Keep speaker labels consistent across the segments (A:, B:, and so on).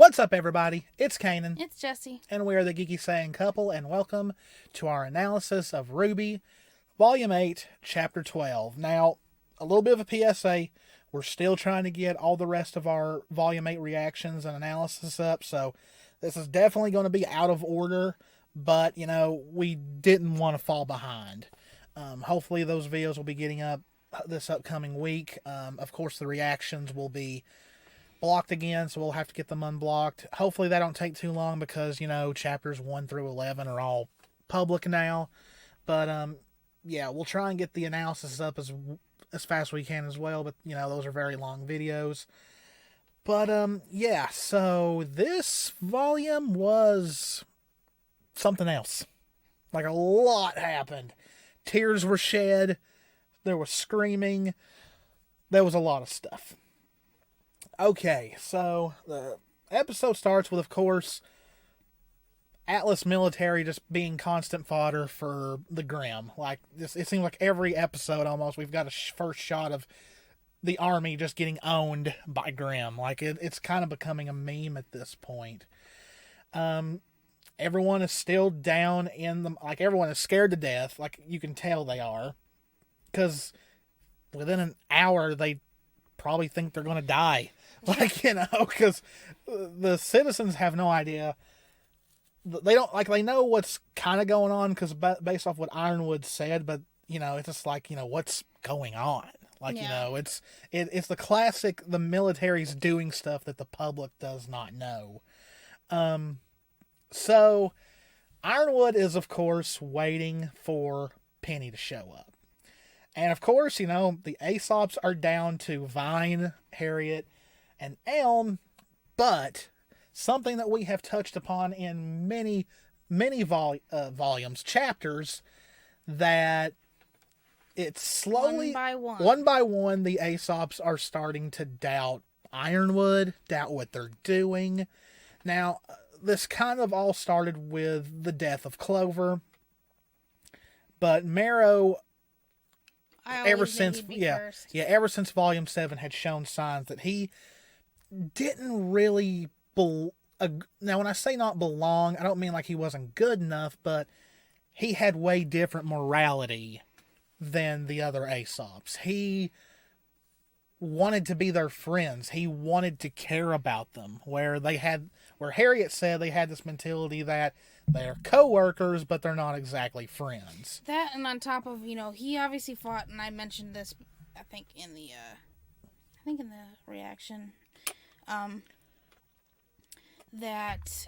A: What's up, everybody? It's Cannan.
B: It's Jessie.
A: And we are the Geeky Saying Couple, and welcome to our analysis of RWBY Volume 8, Chapter 12. Now, a little bit of a PSA. We're still trying to get all the rest of our Volume 8 reactions and analysis up, so this is definitely going to be out of order, but, we didn't want to fall behind. Hopefully those videos will be getting up this upcoming week. Of course, the reactions will be blocked again, so we'll have to get them unblocked. Hopefully that don't take too long because, chapters 1 through 11 are all public now. But, yeah, we'll try and get the analysis up as fast as we can as well. But, those are very long videos. But, yeah, so this volume was something else. Like, a lot happened. Tears were shed. There was screaming. There was a lot of stuff. Okay, so the episode starts with, of course, Atlas military just being constant fodder for the Grimm. Like, it seems like every episode almost we've got a first shot of the army just getting owned by Grimm. Like, it's kind of becoming a meme at this point. Everyone is still down in the... Like, everyone is scared to death. Like, you can tell they are. Because within an hour, they probably think they're going to die. Like, because the citizens have no idea. They don't, they know what's kind of going on because based off what Ironwood said, but, it's just like, what's going on? Like, it's the classic, the military's doing stuff that the public does not know. So, Ironwood is, of course, waiting for Penny to show up. And, of course, the Aesops are down to Vine, Harriet, and Elm, but something that we have touched upon in many volumes, chapters, that it's slowly, one by one, the Aesops are starting to doubt Ironwood, doubt what they're doing. Now, this kind of all started with the death of Clover, but Marrow, ever since Volume 7 had shown signs that he didn't really now, when I say not belong, I don't mean like he wasn't good enough, but he had way different morality than the other Aesops. He wanted to be their friends. He wanted to care about them. Where Harriet said they had this mentality that they're co-workers, but they're not exactly friends.
B: That, and on top of, he obviously fought, and I mentioned this, I think in the reaction, that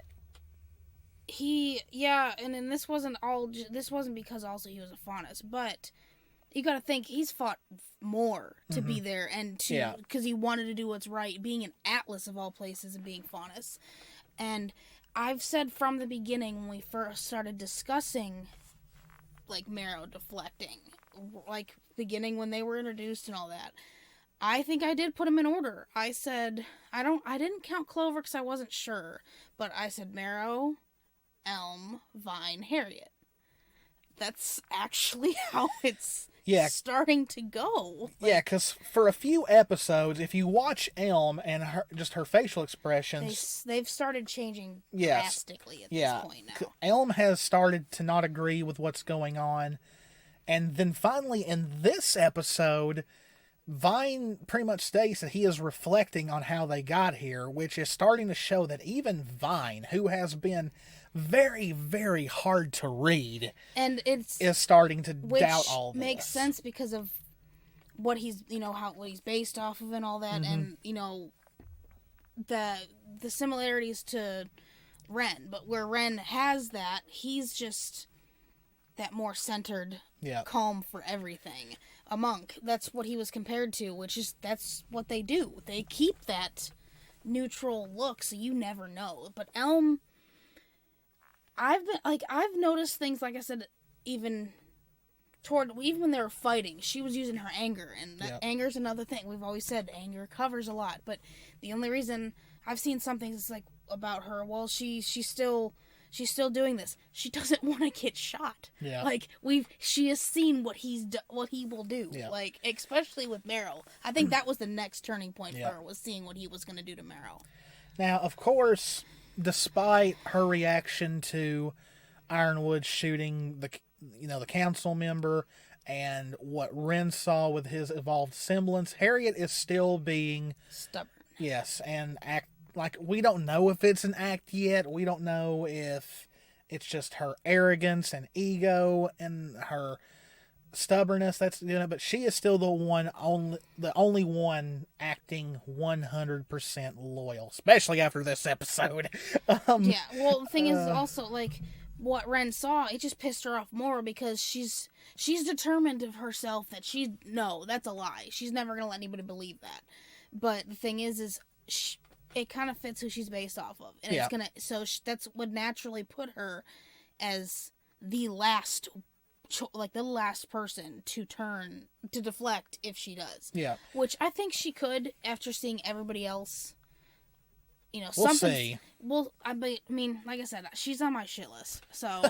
B: and then this wasn't because also he was a Faunus, but you gotta think he's fought more to be there and because he wanted to do what's right, being an Atlas of all places and being Faunus. And I've said from the beginning when we first started discussing Marrow deflecting, beginning when they were introduced and all that, I think I did put them in order. I said, I didn't count Clover because I wasn't sure, but I said Marrow, Elm, Vine, Harriet. That's actually how it's starting to go.
A: Because for a few episodes, if you watch Elm and her facial expressions,
B: they've started changing drastically at this point now.
A: Elm has started to not agree with what's going on, and then finally in this episode, Vine pretty much states that he is reflecting on how they got here, which is starting to show that even Vine, who has been very, very hard to read,
B: and
A: is starting to doubt all this.
B: Which makes sense because of what he's, what he's based off of and all that, and, the similarities to Ren. But where Ren has that, he's just that more centered, calm for everything. A monk, that's what he was compared to, that's what they do. They keep that neutral look, so you never know. But Elm, I've noticed things, like I said, even when they were fighting, she was using her anger, and anger's another thing. We've always said anger covers a lot, but the only reason I've seen some things about her, well, she's still doing this. She doesn't want to get shot.
A: Yeah.
B: She has seen what he will do. Yeah. Especially with Marrow. I think that was the next turning point for her, was seeing what he was going to do to Marrow.
A: Now, of course, despite her reaction to Ironwood shooting the council member and what Ren saw with his evolved semblance, Harriet is still being
B: stubborn.
A: Yes, and act like we don't know if it's an act yet. We don't know if it's just her arrogance and ego and her stubbornness that's doing it, but she is still the only one acting 100% loyal, especially after this episode.
B: Yeah, well, the thing is also, like, what Ren saw, it just pissed her off more because she's determined of herself that no, that's a lie. She's never going to let anybody believe that. But the thing is it kind of fits who she's based off of. And it's going to, that's what naturally put her as the last person to deflect if she does.
A: Yeah.
B: Which I think she could after seeing everybody else.
A: We'll see.
B: Well, I mean, like I said, she's on my shit list, so.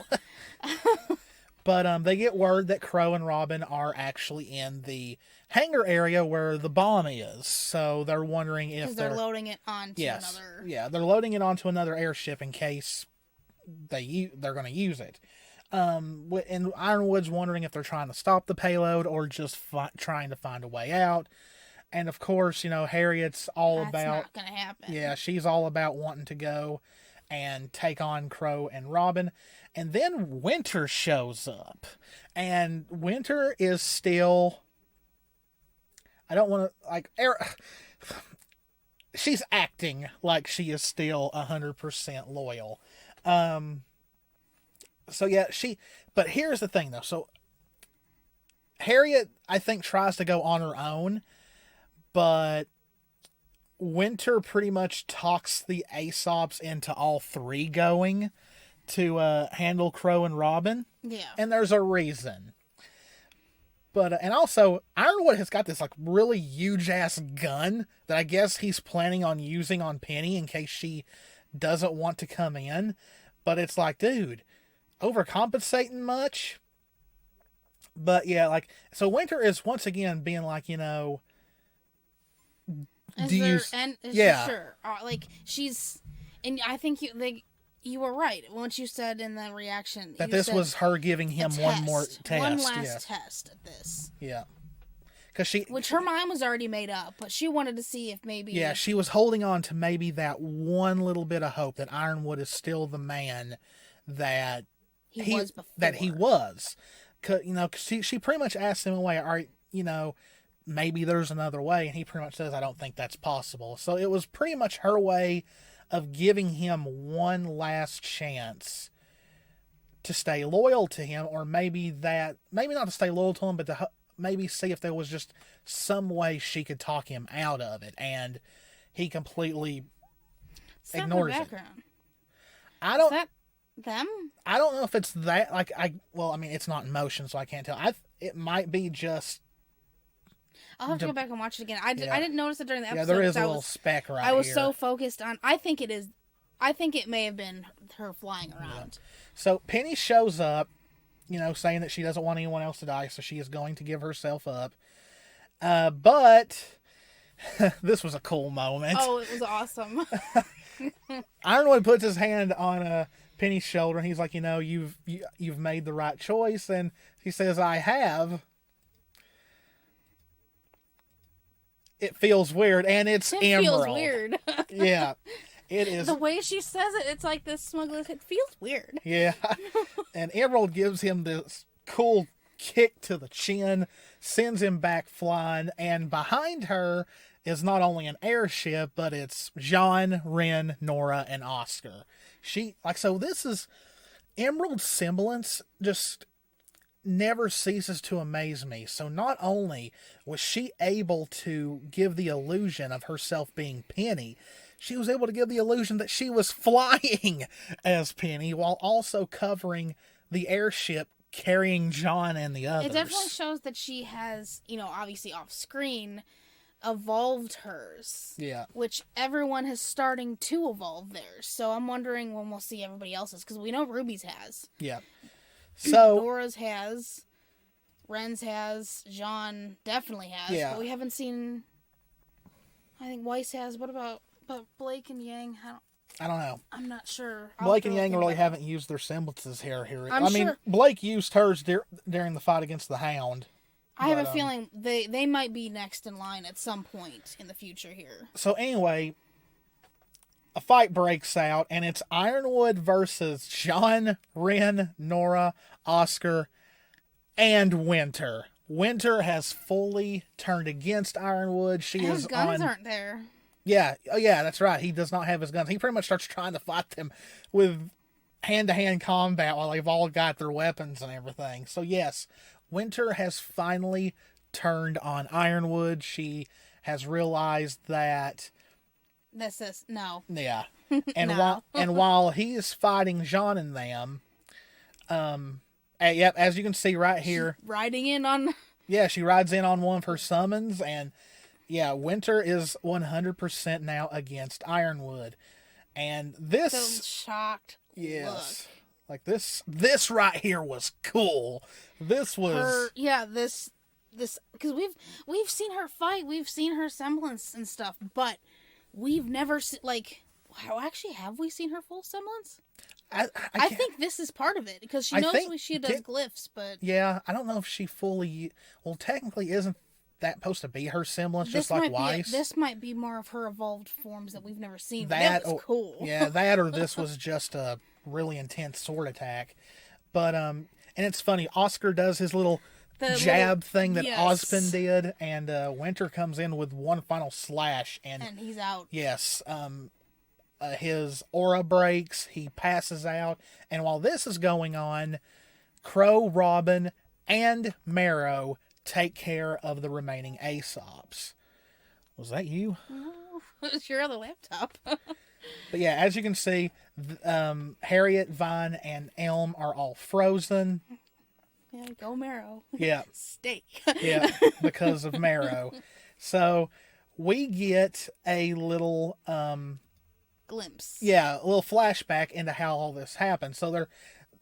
A: But they get word that Crow and Robin are actually in the hangar area where the bomb is. So they're wondering if
B: they're loading it onto another.
A: Yeah, they're loading it onto another airship in case they're going to use it. And Ironwood's wondering if they're trying to stop the payload or just trying to find a way out. And of course, Harriet's
B: That's not gonna happen.
A: Yeah, she's all about wanting to go and take on Crow and Robin. And then Winter shows up. And Winter is still... I don't want to... she's acting like she is still 100% loyal. So yeah, but here's the thing though. So Harriet, I think, tries to go on her own, but Winter pretty much talks the Aesops into all three going to handle Crow and Robin.
B: Yeah.
A: And there's a reason. But, and also, Ironwood has got this, really huge-ass gun that I guess he's planning on using on Penny in case she doesn't want to come in. But it's like, dude, overcompensating much? But, yeah, so Winter is once again being like,
B: Sure. She's, and I think you were right once you said in the reaction
A: that this was her giving him one more test.
B: One last test at this.
A: Yeah.
B: Which her mind was already made up, but she wanted to see if maybe...
A: Yeah, she was holding on to maybe that one little bit of hope that Ironwood is still the man that he was before. That he was. Cause, she pretty much asked him away, maybe there's another way, and he pretty much says, I don't think that's possible. So it was pretty much her way of giving him one last chance to stay loyal to him, or maybe not to stay loyal to him, but to maybe see if there was just some way she could talk him out of it, and he completely ignores it.
B: Is that them?
A: I don't know if it's that, it's not in motion, so I can't tell. It might be just...
B: I'll have to go back and watch it again. I didn't notice it during the episode.
A: Yeah, there is a little speck right here.
B: I was so focused on... I think it may have been her flying around.
A: Yeah. So Penny shows up, saying that she doesn't want anyone else to die, so she is going to give herself up. But this was a cool moment.
B: Oh, it was awesome.
A: Ironwood puts his hand on Penny's shoulder, and he's like, you've made the right choice. And he says, I have. It feels weird, and it's Emerald.
B: It feels weird.
A: Yeah, it is.
B: The way she says it, it's like this smuggler. It feels weird.
A: Yeah, and Emerald gives him this cool kick to the chin, sends him back flying, and behind her is not only an airship, but it's Jean, Ren, Nora, and Oscar. This is Emerald's semblance just never ceases to amaze me. So not only was she able to give the illusion of herself being Penny, she was able to give the illusion that she was flying as Penny while also covering the airship carrying John and the others.
B: It definitely shows that she has, obviously off screen, evolved hers.
A: Yeah. Which
B: everyone is starting to evolve theirs. So I'm wondering when we'll see everybody else's, because we know Ruby's has.
A: Yeah. So
B: Nora's has, Ren's has, Jean definitely has, but we haven't seen. I think Weiss has. What about But Blake and Yang,
A: I don't know.
B: I'm not sure.
A: Blake and Yang really haven't used their semblances here.
B: I'm
A: I mean,
B: sure.
A: Blake used hers during the fight against the Hound.
B: I have a feeling they might be next in line at some point in the future here.
A: So anyway, a fight breaks out, and it's Ironwood versus John, Ren, Nora, Oscar, and Winter. Winter has fully turned against Ironwood.
B: His guns aren't there.
A: Yeah, oh yeah, that's right. He does not have his guns. He pretty much starts trying to fight them with hand-to-hand combat while they've all got their weapons and everything. So yes, Winter has finally turned on Ironwood. She has realized that
B: this is no.
A: Yeah. And
B: No.
A: while he is fighting Jean and them, yep, as you can see right here,
B: She's riding in on.
A: Yeah, she rides in on one of her summons, and yeah, Winter is 100% now against Ironwood, and this
B: So shocked.
A: yes, like this right here was cool. This was
B: this because we've seen her fight, we've seen her semblance and stuff, but we've never how actually have we seen her full semblance? I think this is part of it because she knows she does glyphs, but
A: yeah, I don't know if she fully. Well, technically, isn't that supposed to be her semblance, just like Weiss?
B: This might be more of her evolved forms that we've never seen.
A: That
B: was cool.
A: Yeah, that or this was just a really intense sword attack. But and it's funny. Oscar does his little jab thing that Ozpin did, and Winter comes in with one final slash, and
B: he's out.
A: Yes. His aura breaks, he passes out, and while this is going on, Crow, Robin, and Marrow take care of the remaining Aesops. Was that you?
B: No, it's your other laptop.
A: But yeah, as you can see, Harriet, Vine, and Elm are all frozen.
B: Yeah, go Marrow.
A: Yeah.
B: Stay.
A: Yeah, because of Marrow. So we get a little
B: glimpse.
A: Yeah, a little flashback into how all this happened. So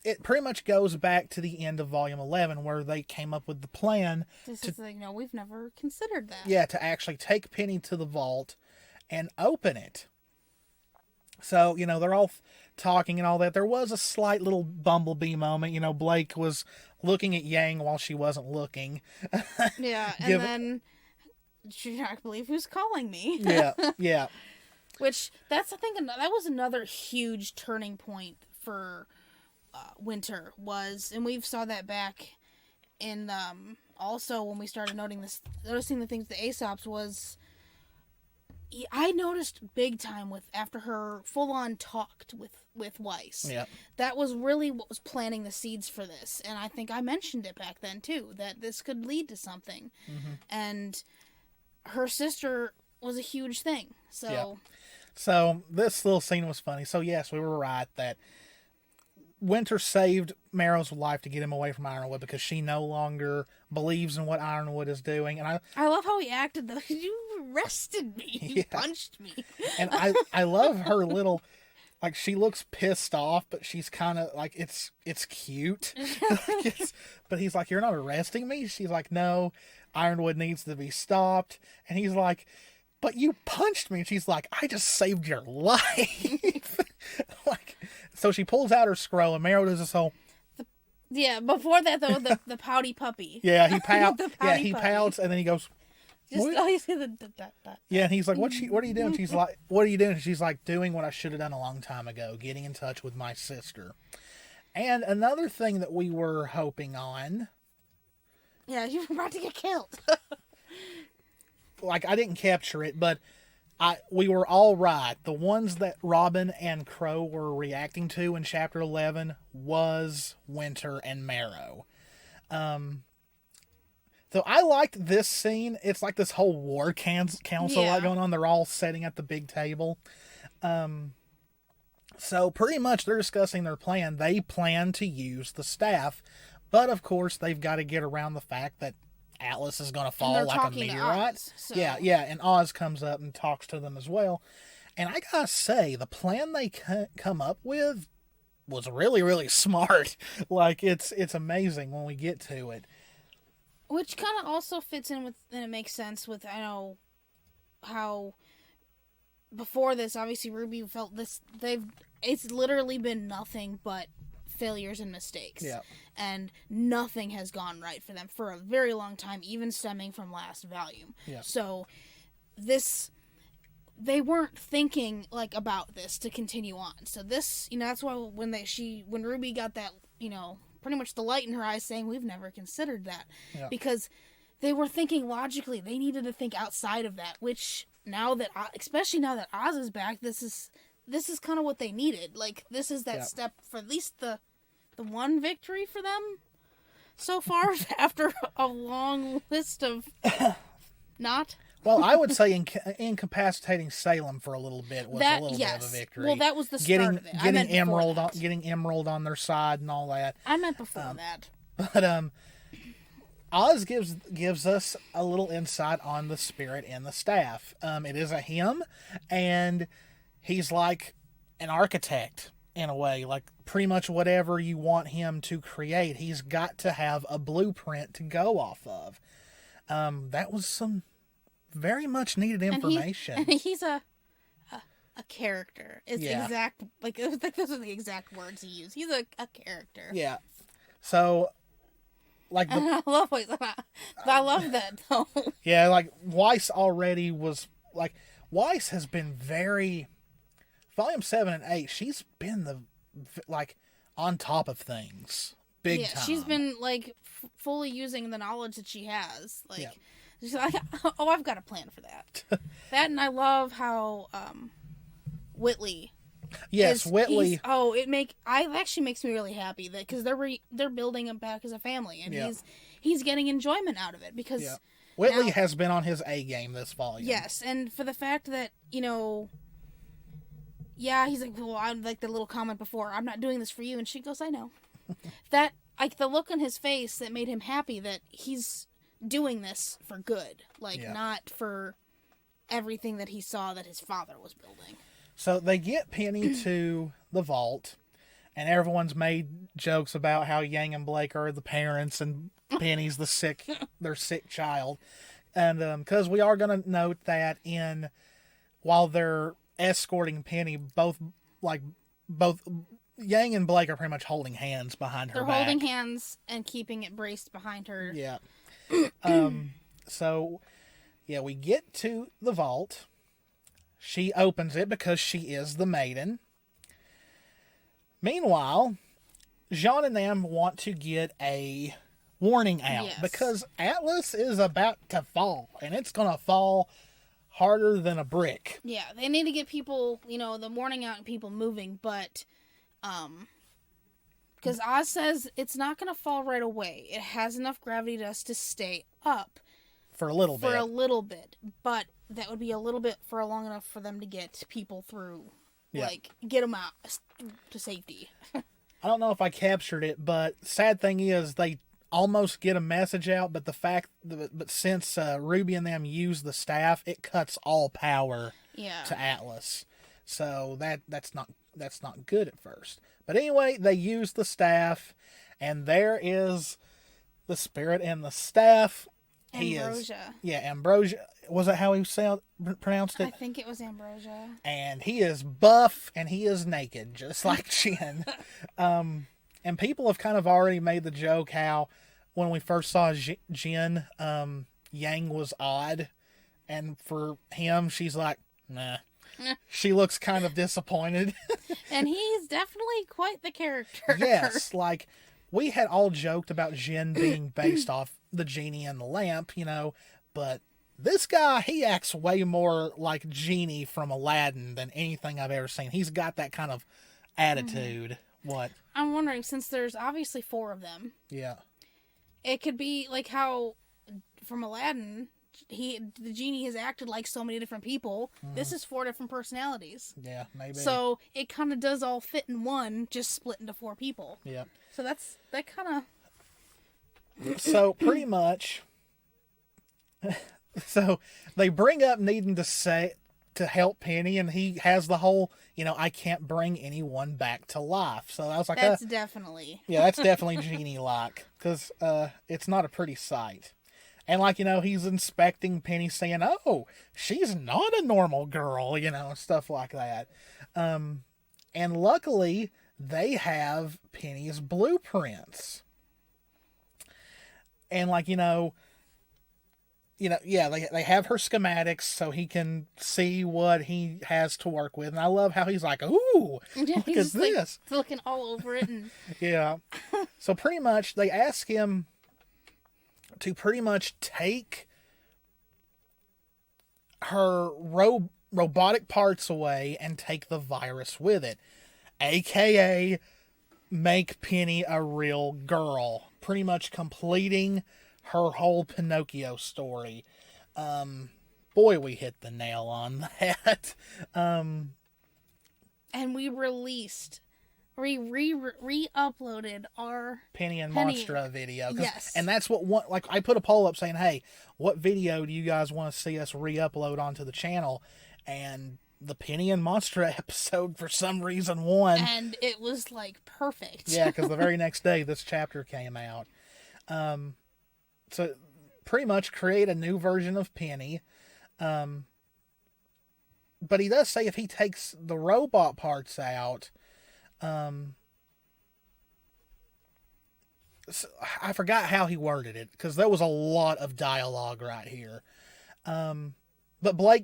A: it pretty much goes back to the end of Volume 11 where they came up with the plan.
B: We've never considered that.
A: Yeah, to actually take Penny to the vault and open it. So, they're all talking and all that. There was a slight little bumblebee moment. Blake was looking at Yang while she wasn't looking.
B: Yeah, and then she can't believe who's calling me.
A: Yeah.
B: Which, I think that was another huge turning point for Winter, and we saw that back in, also when we started noticing the things, the Aesops was, I noticed big time after her full-on talked with Weiss.
A: Yeah.
B: That was really what was planting the seeds for this, and I think I mentioned it back then, too, that this could lead to something. Mm-hmm. And her sister was a huge thing, so...
A: Yeah. So, this little scene was funny. So, yes, we were right that Winter saved Marrow's life to get him away from Ironwood because she no longer believes in what Ironwood is doing. And
B: I love how he acted, though. You arrested me. You punched me.
A: And I love her little... Like, she looks pissed off, but she's kind of, like, it's cute. But he's like, you're not arresting me? She's like, no, Ironwood needs to be stopped. And he's like... But you punched me. And she's like, I just saved your life. So she pulls out her scroll, and Marrow does this whole...
B: Yeah, before that, though, the pouty puppy.
A: Yeah, he pouts. He pouts, and then he goes...
B: You see
A: Yeah, and he's like, what are you doing? She's like, what are you doing? She's like, doing what I should have done a long time ago, getting in touch with my sister. And another thing that we were hoping on...
B: Yeah, you were about to get killed.
A: Like, I didn't capture it, but we were all right. The ones that Robin and Crow were reacting to in Chapter 11 was Winter and Marrow. So I liked this scene. It's like this whole war council going on. They're all sitting at the big table. So pretty much they're discussing their plan. They plan to use the staff, but of course they've got to get around the fact that Atlas is going to fall like a meteorite.
B: Oz, so.
A: Yeah, and Oz comes up and talks to them as well. And I gotta say, the plan they come up with was really, really smart. Like, it's amazing when we get to it.
B: Which kind of also fits in with, and it makes sense with, I know, how before this, obviously RWBY felt this. It's literally been nothing but failures and mistakes.
A: Yeah.
B: And nothing has gone right for them for a very long time, even stemming from last volume.
A: Yeah.
B: So they weren't thinking like about this to continue on. So this, that's why when RWBY got that, pretty much the light in her eyes saying we've never considered that.
A: Yeah.
B: Because they were thinking logically. They needed to think outside of that, which especially now that Oz is back, this is kind of what they needed. Like, this is that step for at least the one victory for them so far after a long list of not.
A: Well, I would say incapacitating Salem for a little bit was a little bit of a victory.
B: Well, that was the start of it.
A: Getting Emerald on their side and all that.
B: I meant before that.
A: But Oz gives us a little insight on the spirit and the staff. It is a him, and he's like an architect in a way. Like, pretty much whatever you want him to create, he's got to have a blueprint to go off of. That was some very much needed information.
B: And he's a character. It's exact, like those are the exact words he used. He's a character.
A: Yeah. So, like,
B: I love that though.
A: Yeah, like Weiss already was like Weiss has been very Volume 7 and 8. She's been on top of things, big time.
B: She's been like fully using the knowledge that she has. Like, she's like, oh, I've got a plan for that. That, and I love how Whitley.
A: Yes, Whitley.
B: It actually makes me really happy that because they're building him back as a family, and he's getting enjoyment out of it because
A: Whitley has been on his A game this volume.
B: Yes, and for the fact that he's like, well, I'm like the little comment before, I'm not doing this for you, and she goes, I know. That, like, the look on his face that made him happy that he's doing this for good, not for everything that he saw that his father was building. So
A: they get Penny to the vault, and everyone's made jokes about how Yang and Blake are the parents and Penny's their sick child. And because we are going to note that while they're escorting Penny, both Yang and Blake are pretty much holding hands behind her back.
B: They're holding hands and keeping it braced behind her.
A: Yeah. So, we get to the vault. She opens it because she is the maiden. Meanwhile, Jean and them want to get a warning out because Atlas is about to fall, and it's going to fall harder than a brick.
B: Yeah, they need to get people, the warning out and people moving, but because Oz says it's not going to fall right away. It has enough gravity dust to stay up.
A: For a little
B: bit, but that would be a little bit for long enough for them to get people through, get them out to safety.
A: I don't know if I captured it, but sad thing is they almost get a message out, but since RWBY and them use the staff, it cuts all power to Atlas. So that's not good at first. But anyway, they use the staff, and there is the spirit and the staff.
B: Ambrosia.
A: Ambrosia. Was that how he pronounced it?
B: I think it was Ambrosia.
A: And he is buff and he is naked, just like Jin. And people have kind of already made the joke how when we first saw Jin, Yang was odd. And for him, she's like, nah. She looks kind of disappointed.
B: And he's definitely quite the character.
A: Yes, like we had all joked about Jin being based off the genie and the lamp, but this guy, he acts way more like Genie from Aladdin than anything I've ever seen. He's got that kind of attitude. Mm-hmm. What?
B: I'm wondering, since there's obviously 4 of them.
A: Yeah.
B: It could be like how from Aladdin, the genie has acted like so many different people. Mm-hmm. This is 4 different personalities.
A: Yeah, maybe.
B: So it kind of does all fit in one, just split into 4 people.
A: Yeah.
B: So that kind of...
A: So pretty much, so they bring up needing to help Penny, and he has the whole, I can't bring anyone back to life. So I was like,
B: that's definitely
A: Genie-like, because it's not a pretty sight. And, like, he's inspecting Penny, saying, oh, she's not a normal girl, stuff like that. And luckily, they have Penny's blueprints. And, like, they have her schematics so he can see what he has to work with. And I love how he's like, ooh, look at this.
B: Like, looking all over it. And...
A: yeah. So pretty much they ask him to pretty much take her robotic parts away and take the virus with it. AKA make Penny a real girl. Pretty much completing her whole Pinocchio story. Boy, we hit the nail on that.
B: And we re-uploaded our
A: Penny and Monstra video.
B: Yes.
A: And that's what I put a poll up saying, hey, what video do you guys want to see us re-upload onto the channel? And the Penny and Monstra episode, for some reason, won.
B: And it was, like, perfect.
A: Yeah, because the very next day, this chapter came out. So, pretty much create a new version of Penny. But he does say if he takes the robot parts out, so I forgot how he worded it, because there was a lot of dialogue right here. But Blake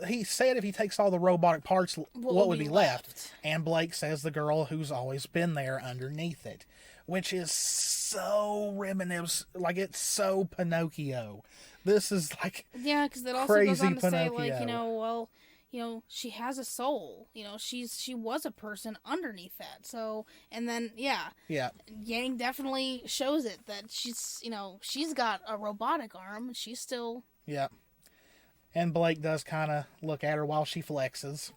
A: he said if he takes all the robotic parts, what would be left? And Blake says the girl who's always been there underneath it, which is so reminiscent, like it's so Pinocchio. This is like
B: because it also goes on to say, like, she has a soul. She was a person underneath that. So, and then Yang definitely shows it that she's got a robotic arm. She's still
A: And Blake does kind of look at her while she flexes.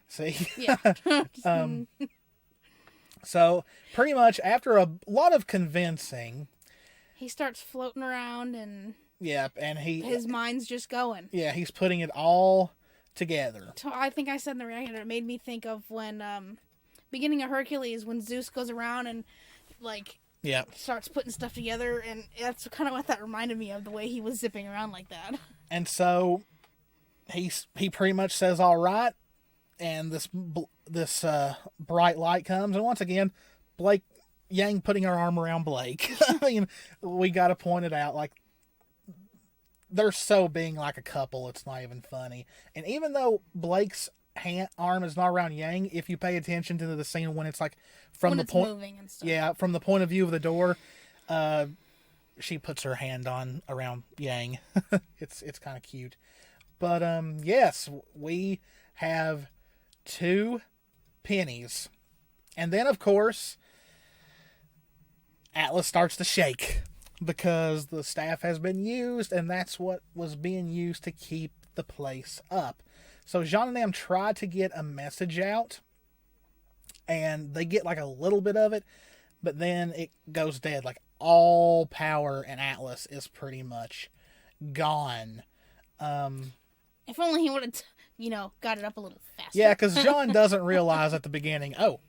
A: See?
B: Yeah.
A: So, pretty much, after a lot of convincing...
B: he starts floating around and...
A: yeah, and
B: his mind's just going.
A: Yeah, he's putting it all together.
B: I think I said in the reaction, it made me think of when... beginning of Hercules, when Zeus goes around and, like...
A: yeah.
B: Starts putting stuff together, and that's kind of what that reminded me of, the way he was zipping around like that.
A: And so, he pretty much says, all right, and this bright light comes, and once again, Yang putting her arm around Blake. I mean, we got to point it out, like, they're so being like a couple, it's not even funny. And even though Blake's arm is not around Yang, if you pay attention to the scene when it's like from the point,
B: moving and stuff.
A: Yeah, from the point of view of the door, she puts her hand around Yang. It's kind of cute. But yes, we have 2 pennies. And then of course Atlas starts to shake because the staff has been used, and that's what was being used to keep the place up. So Jean and them try to get a message out, and they get like a little bit of it, but then it goes dead. Like, all power in Atlas is pretty much gone.
B: If only he would have, got it up a little faster.
A: Yeah, because Jean doesn't realize at the beginning, oh,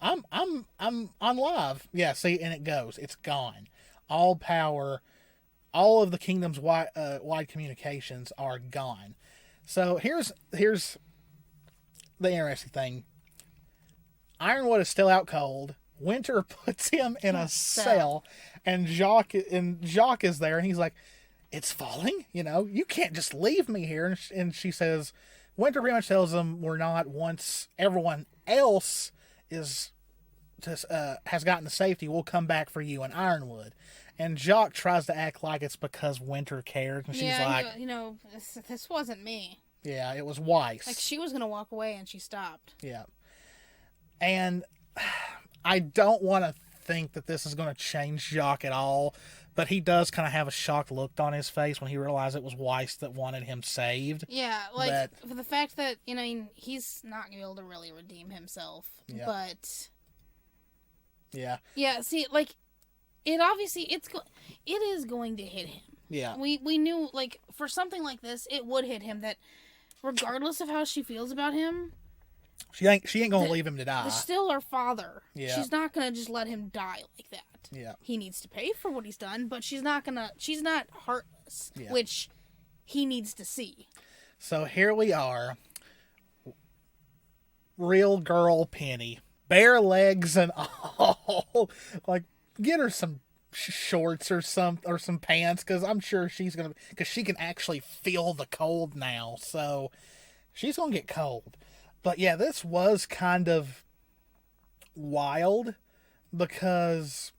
A: I'm on live. Yeah, see, and it goes. It's gone. All power, all of the kingdom's wide communications are gone. So here's the interesting thing. Ironwood is still out cold. Winter puts him in a cell, and Jacques is there, and he's like, "It's falling. You can't just leave me here." And she says, Winter pretty much tells him, "We're not. Once everyone else has gotten to safety, we'll come back for you in Ironwood." And Jacques tries to act like it's because Winter cares, and she's like,
B: this wasn't me.
A: Yeah, it was Weiss.
B: Like, she was gonna walk away, and she stopped.
A: Yeah. And I don't want to think that this is going to change Jacques at all, but he does kind of have a shocked look on his face when he realized it was Weiss that wanted him saved.
B: Yeah, like, for the fact that, he's not going to be able to really redeem himself. Yeah. But...
A: yeah.
B: Yeah, see, like, it is going to hit him.
A: Yeah.
B: We knew, like, for something like this, it would hit him that regardless of how she feels about him,
A: She ain't gonna leave him to die.
B: He's still her father.
A: Yeah.
B: She's not gonna just let him die like that.
A: Yeah.
B: He needs to pay for what he's done, but she's not heartless,
A: Yeah.
B: which he needs to see.
A: So here we are. Real girl Penny. Bare legs and all. Like, get her some shorts or some pants, because I'm sure because she can actually feel the cold now. So she's going to get cold. But yeah, this was kind of wild because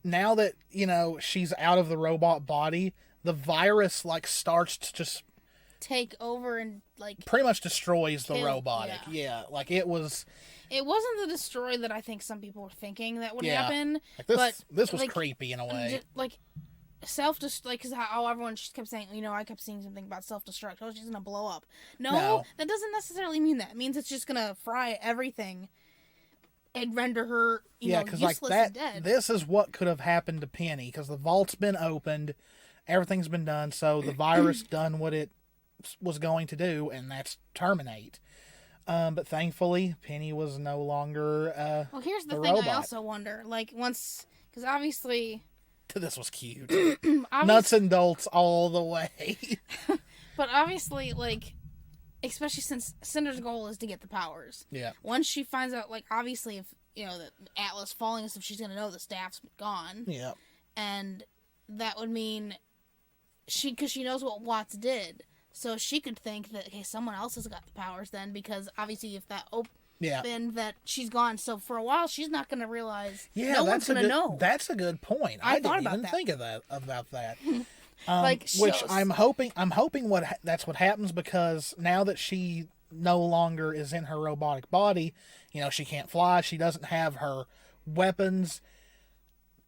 A: now that, she's out of the robot body, the virus like starts to just
B: take over and like
A: pretty much destroys the
B: kill,
A: robotic. Yeah, like it wasn't
B: the destroy that I think some people were thinking that would happen.
A: Like this was
B: like,
A: creepy in a way.
B: Like self-destruct, like, because how everyone just kept saying, I kept seeing something about self-destruct. Oh, she's gonna blow up. No, that doesn't necessarily mean that. It means it's just gonna fry everything and render her, useless and dead.
A: This is what could have happened to Penny, because the vault's been opened, everything's been done, so the virus done what it was going to do, and that's terminate. But thankfully, Penny was no longer
B: well, here's the thing
A: robot.
B: I also wonder, like, once, because obviously...
A: This was cute. Nuts and bolts all the way.
B: But obviously, like, especially since Cinder's goal is to get the powers.
A: Yeah.
B: Once she finds out, like, obviously, if, that Atlas falling and stuff, she's going to know the staff's gone.
A: Yeah.
B: And that would mean because she knows what Watts did. So she could think that, okay, someone else has got the powers then, because obviously if that opened, that she's gone. So for a while, she's not going to realize.
A: Yeah,
B: no one's going to know.
A: That's a good point. I didn't even think of that. Which I'm hoping that's what happens, because now that she no longer is in her robotic body, she can't fly. She doesn't have her weapons.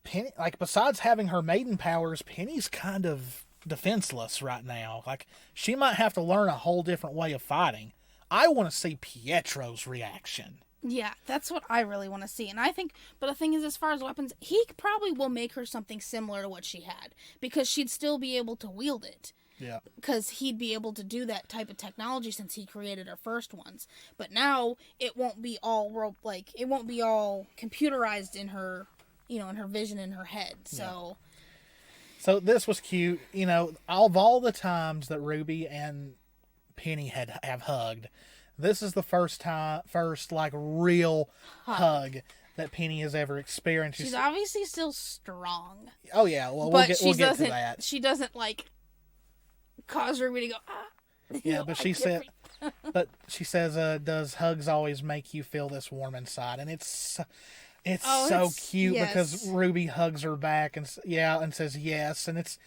A: Penny, like, besides having her maiden powers, Penny's kind of defenseless right now. Like, she might have to learn a whole different way of fighting. I want to see Pietro's reaction.
B: Yeah, that's what I really want to see. And I think, but the thing is, as far as weapons, he probably will make her something similar to what she had, because she'd still be able to wield it.
A: Yeah.
B: Because he'd be able to do that type of technology since he created her first ones. But now it won't be all computerized in her, in her vision in her head. So.
A: Yeah. So this was cute. Of all the times that Ruby and Penny have hugged, this is the first like real hug that Penny has ever experienced.
B: She's obviously still strong.
A: Oh yeah, well we'll get to that.
B: She doesn't like cause Ruby to go.
A: Yeah, but she says, "Does hugs always make you feel this warm inside?" And it's so cute, yes. Because Ruby hugs her back and says yes, and it's.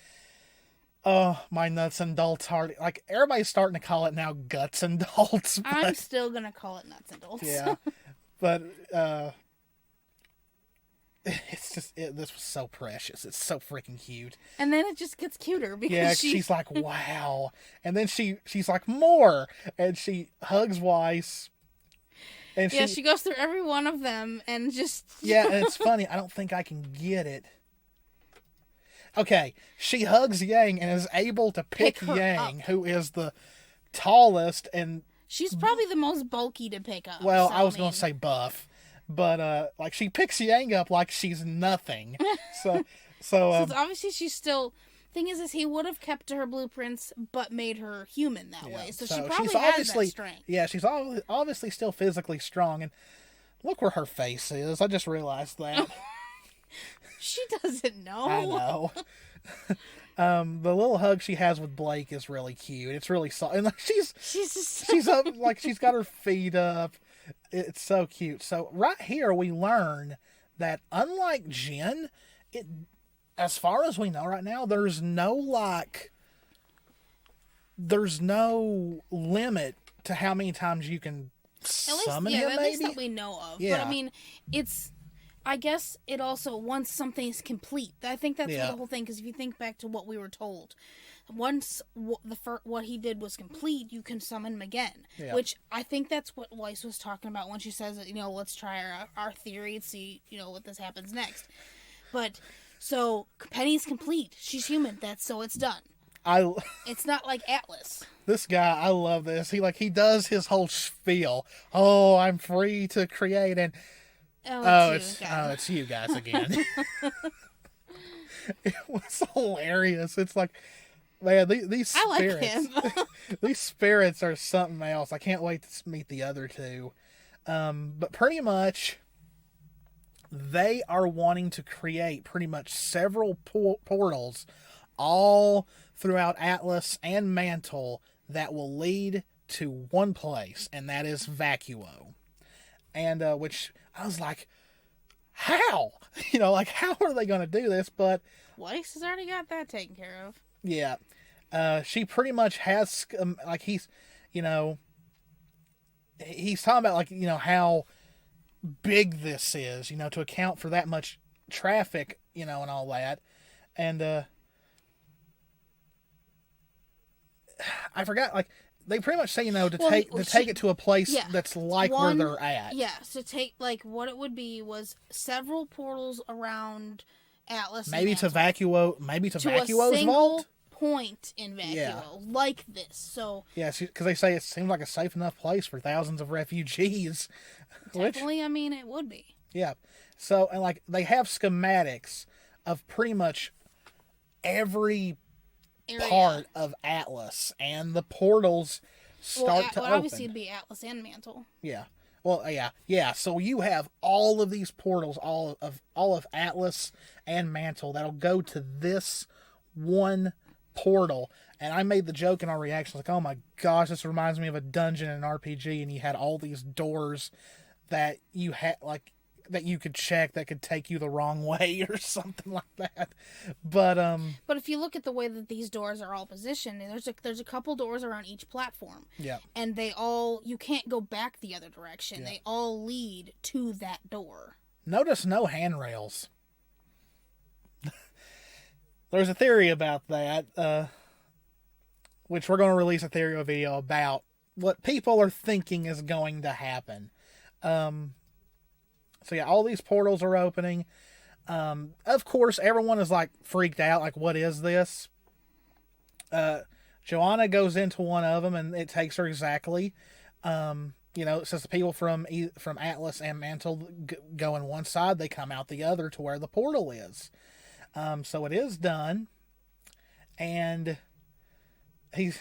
A: Oh, my nuts and bolts heart. Like, everybody's starting to call it now guts and bolts. But,
B: I'm still going to call it nuts and bolts.
A: Yeah. But, it's just, this was so precious. It's so freaking cute.
B: And then it just gets cuter because
A: she's like, wow. And then she's like, more. And she hugs Weiss. And
B: she goes through every one of them and just...
A: Yeah, and it's funny. I don't think I can get it. Okay, she hugs Yang and is able to pick Yang, who is the tallest and...
B: She's probably the most bulky to pick up.
A: Well, I was going to say buff, but like she picks Yang up like she's nothing. So
B: obviously she's still... Thing is he would have kept to her blueprints, but made her human that way. So she probably has that strength.
A: Yeah, she's obviously still physically strong, and look where her face is. I just realized that.
B: She doesn't know.
A: I know. The little hug she has with Blake is really cute. It's really soft, and like she's up, like she's got her feet up. It's so cute. So right here we learn that unlike Jen, as far as we know right now, there's no limit to how many times you can summon him.
B: At least that we know of.
A: Yeah.
B: But I mean, I guess it also, once something is complete, I think that's the whole thing, because if you think back to what we were told, once what he did was complete, you can summon him again. Yeah. Which I think that's what Weiss was talking about when she says that, let's try our theory and see, what this happens next. But, so, Penny's complete. She's human. So it's done.
A: I
B: It's not like Atlas.
A: this guy, I love this. He does his whole spiel. Oh, I'm free to create, and it's you guys again. It was hilarious. It's like, man, these
B: I like
A: spirits,
B: him.
A: these spirits are something else. I can't wait to meet the other two. But pretty much, they are wanting to create pretty much several portals all throughout Atlas and Mantle that will lead to one place, and that is Vacuo. And which I was like, how? How are they going to do this? But
B: Weiss has already got that taken care of.
A: yeah, she pretty much has he's talking about how big this is, to account for that much traffic, and all that. And I forgot, they pretty much say, take it to a place that's like where they're at.
B: Yeah, so take, what it would be was several portals around Atlas.
A: Maybe to Vacuo's
B: a
A: vault?
B: Point in Vacuo, like this. So
A: yeah, because they say it seems like a safe enough place for thousands of refugees.
B: Definitely, it would be.
A: Yeah. So, and they have schematics of pretty much every part of Atlas, and the portals start to open.
B: Obviously it'd be Atlas and Mantle.
A: Yeah. Well, yeah. So you have all of these portals, all of Atlas and Mantle, that'll go to this one portal. And I made the joke in our reactions, oh my gosh, this reminds me of a dungeon in an RPG, and you had all these doors that you had that you could check that could take you the wrong way or something like that. But
B: if you look at the way that these doors are all positioned, there's a couple doors around each platform.
A: Yeah. And
B: you can't go back the other direction. Yeah. They all lead to that door.
A: Notice no handrails. There's a theory about that, which we're going to release a theory video about what people are thinking is going to happen. So yeah, all these portals are opening. Of course, everyone is freaked out. What is this? Joanna goes into one of them, and it takes her exactly. It says the people from Atlas and Mantle go in one side, they come out the other to where the portal is. So it is done, and he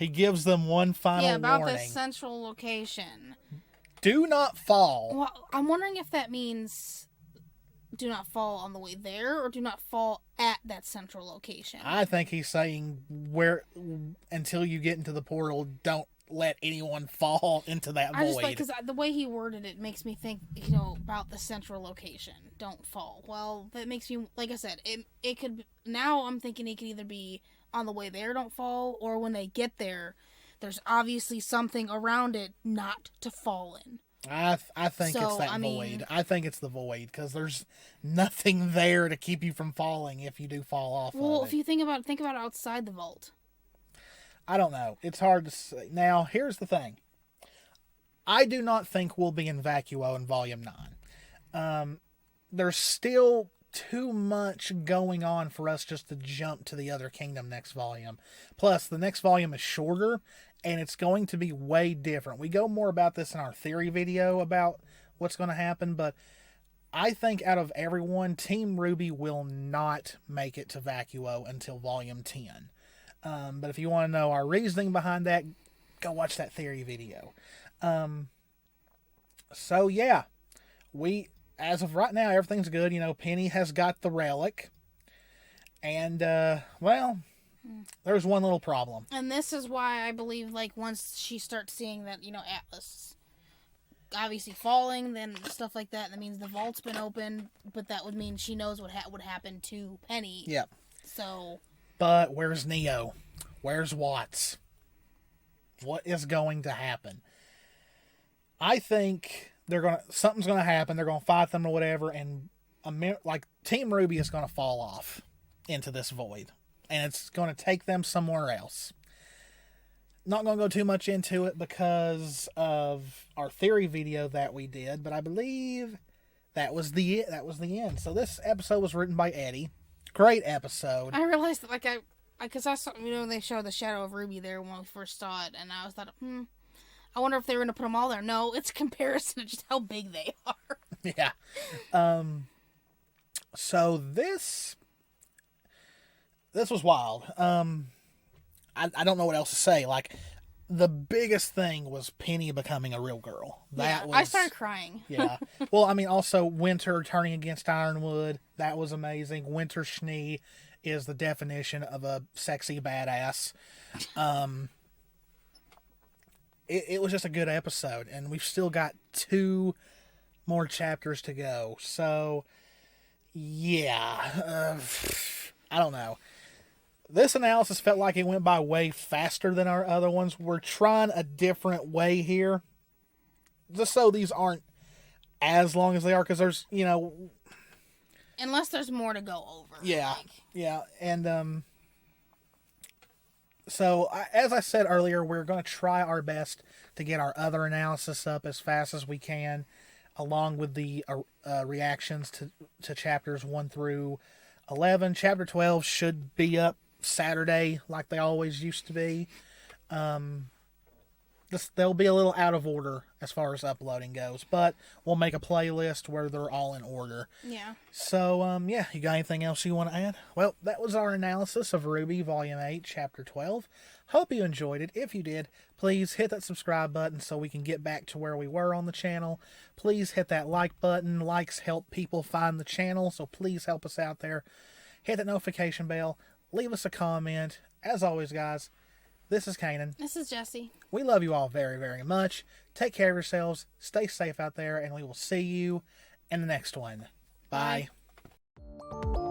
A: gives them one final
B: about
A: warning.
B: the central location.
A: Do not fall.
B: Well, I'm wondering if that means do not fall on the way there, or do not fall at that central location.
A: I think he's saying until you get into the portal, don't let anyone fall into that void. I just
B: because the way he worded it makes me think, about the central location. Don't fall. Well, that makes me, like I said, it could. Now I'm thinking it could either be on the way there, don't fall, or when they get there, there's obviously something around it not to fall in.
A: I think it's that void. I think it's the void, because there's nothing there to keep you from falling if you do fall off.
B: Well, if you think about outside the vault.
A: I don't know. It's hard to say. Now, here's the thing. I do not think we'll be in Vacuo in Volume 9. There's still too much going on for us just to jump to the other kingdom next volume. Plus, the next volume is shorter, and it's going to be way different. We go more about this in our theory video about what's going to happen, but I think out of everyone, Team RWBY will not make it to Vacuo until Volume 10. But if you want to know our reasoning behind that, go watch that theory video. So yeah, as of right now, everything's good. Penny has got the relic, and there's one little problem.
B: And this is why I believe, once she starts seeing that, Atlas obviously falling, then stuff like that means the vault's been opened, but that would mean she knows what would happen to Penny.
A: Yep.
B: So.
A: But where's Neo? Where's Watts? What is going to happen? I think something's gonna happen. They're gonna fight them or whatever, and Team RWBY is gonna fall off into this void, and it's gonna take them somewhere else. Not gonna go too much into it because of our theory video that we did, but I believe that was the end. So this episode was written by Eddie. Great episode.
B: I realized that, like, because I saw, they showed the shadow of Ruby there when we first saw it, and I was thought, I wonder if they were going to put them all there. No, it's a comparison of just how big they are.
A: Yeah. So this was wild. I don't know what else to say. Like, the biggest thing was Penny becoming a real girl.
B: I started crying.
A: Yeah. Well, I mean, also Winter turning against Ironwood. That was amazing. Winter Schnee is the definition of a sexy badass. It was just a good episode, and we've still got 2 more chapters to go. So, yeah. I don't know. This analysis felt like it went by way faster than our other ones. We're trying a different way here, just so these aren't as long as they are, because there's,
B: unless there's more to go over.
A: Yeah, yeah, and so as I said earlier, we're going to try our best to get our other analysis up as fast as we can, along with the reactions to chapters 1 through 11. Chapter 12 should be up Saturday like they always used to be. They'll be a little out of order as far as uploading goes, but we'll make a playlist where they're all in order.
B: Yeah.
A: So, yeah, you got anything else you want to add? Well, that was our analysis of RWBY Volume 8, Chapter 12. Hope you enjoyed it. If you did, please hit that subscribe button so we can get back to where we were on the channel. Please hit that like button. Likes help people find the channel, so please help us out there. Hit that notification bell. Leave us a comment. As always, guys, this is Cannan.
B: This is Jessie.
A: We love you all very, very much. Take care of yourselves. Stay safe out there, and we will see you in the next one. Bye.
B: Bye.